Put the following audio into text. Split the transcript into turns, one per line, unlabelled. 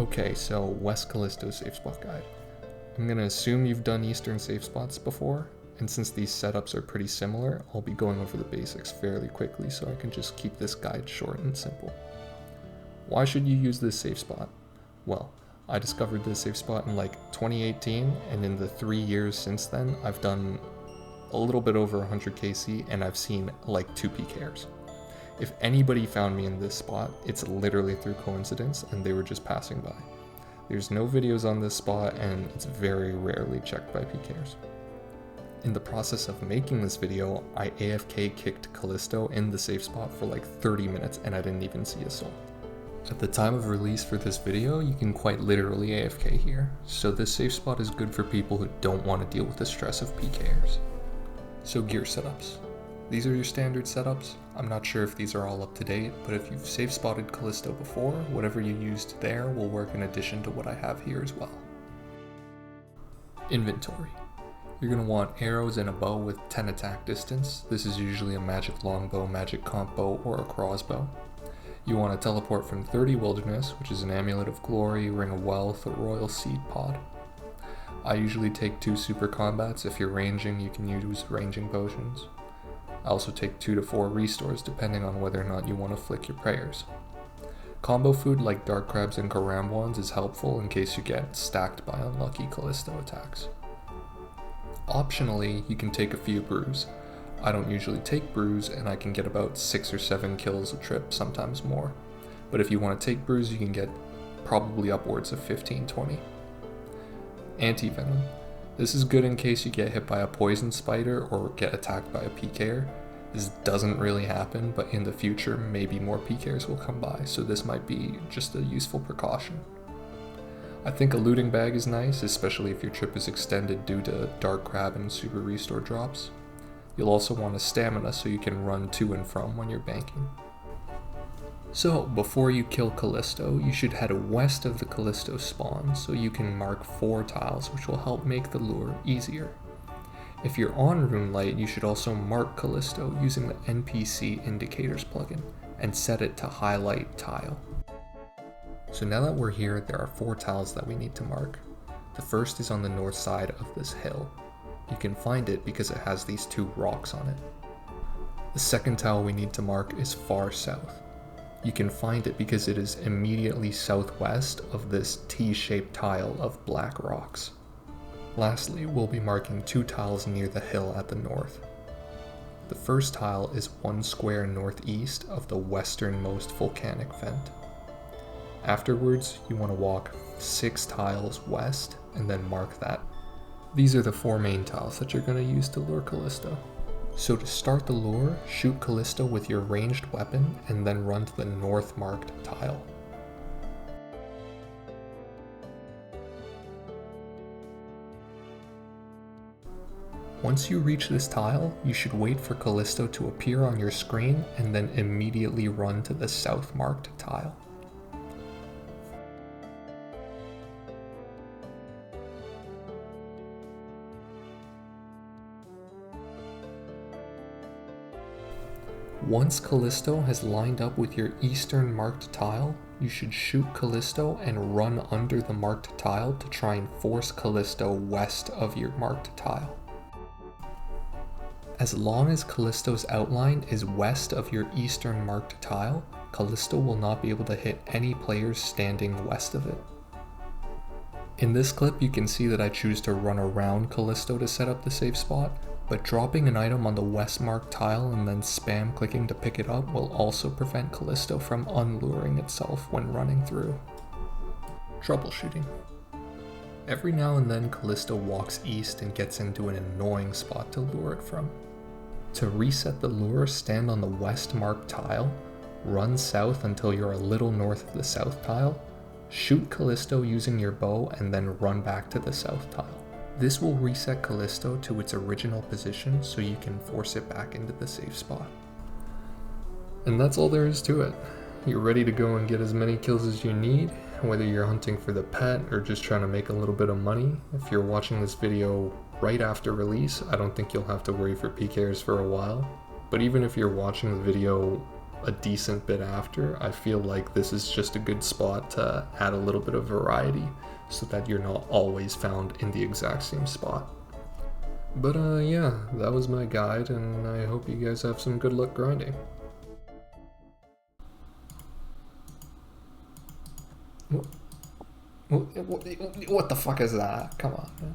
Okay, so West Callisto safe spot guide. I'm gonna assume you've done Eastern safe spots before, and since these setups are pretty similar, I'll be going over the basics fairly quickly so I can just keep this guide short and simple. Why should you use this safe spot? Well, I discovered this safe spot in like 2018, and in the 3 years since then, I've done a little bit over 100 KC, and I've seen like 2 PKers. If anybody found me in this spot, it's literally through coincidence, and they were just passing by. There's no videos on this spot, and it's very rarely checked by PKers. In the process of making this video, I AFK kicked Callisto in the safe spot for like 30 minutes, and I didn't even see a soul. At the time of release for this video, you can quite literally AFK here, so this safe spot is good for people who don't want to deal with the stress of PKers. So gear setups. These are your standard setups. I'm not sure if these are all up to date, but if you've safe spotted Callisto before, whatever you used there will work in addition to what I have here as well. Inventory. You're going to want arrows and a bow with 10 attack distance. This is usually a magic longbow, magic comp bow, or a crossbow. You want to teleport from 30 wilderness, which is an amulet of glory, ring of wealth, or royal seed pod. I usually take 2 super combats. If you're ranging, you can use ranging potions. I also take 2 to 4 restores depending on whether or not you want to flick your prayers. Combo food like dark crabs and karambwans is helpful in case you get stacked by unlucky Callisto attacks. Optionally, you can take a few brews. I don't usually take brews, and I can get about 6 or 7 kills a trip, sometimes more. But if you want to take brews, you can get probably upwards of 15-20. Anti-venom. This is good in case you get hit by a poison spider or get attacked by a PKer. This doesn't really happen, but in the future maybe more PKers will come by, so this might be just a useful precaution. I think a looting bag is nice, especially if your trip is extended due to dark crab and super restore drops. You'll also want a stamina so you can run to and from when you're banking. So, before you kill Callisto, you should head west of the Callisto spawn so you can mark 4 tiles, which will help make the lure easier. If you're on Runelight, you should also mark Callisto using the NPC Indicators plugin and set it to highlight tile. So now that we're here, there are 4 tiles that we need to mark. The first is on the north side of this hill. You can find it because it has these 2 rocks on it. The second tile we need to mark is far south. You can find it because it is immediately southwest of this T-shaped tile of black rocks. Lastly, we'll be marking 2 tiles near the hill at the north. The first tile is 1 square northeast of the westernmost volcanic vent. Afterwards, you want to walk 6 tiles west and then mark that. These are the 4 main tiles that you're going to use to lure Callisto. So to start the lure, shoot Callisto with your ranged weapon and then run to the north marked tile. Once you reach this tile, you should wait for Callisto to appear on your screen and then immediately run to the south marked tile. Once Callisto has lined up with your eastern marked tile, you should shoot Callisto and run under the marked tile to try and force Callisto west of your marked tile. As long as Callisto's outline is west of your eastern marked tile, Callisto will not be able to hit any players standing west of it. In this clip, you can see that I choose to run around Callisto to set up the safe spot, but dropping an item on the west marked tile and then spam clicking to pick it up will also prevent Callisto from unluring itself when running through. Troubleshooting. Every now and then Callisto walks east and gets into an annoying spot to lure it from. To reset the lure, stand on the west marked tile, run south until you're a little north of the south tile, shoot Callisto using your bow, and then run back to the south tile. This will reset Callisto to its original position so you can force it back into the safe spot. And that's all there is to it. You're ready to go and get as many kills as you need, whether you're hunting for the pet or just trying to make a little bit of money. If you're watching this video right after release, I don't think you'll have to worry for PKers for a while. But even if you're watching the video a decent bit after, I feel like this is just a good spot to add a little bit of variety so that you're not always found in the exact same spot. But yeah, that was my guide, and I hope you guys have some good luck grinding. What the fuck is that? Come on, man.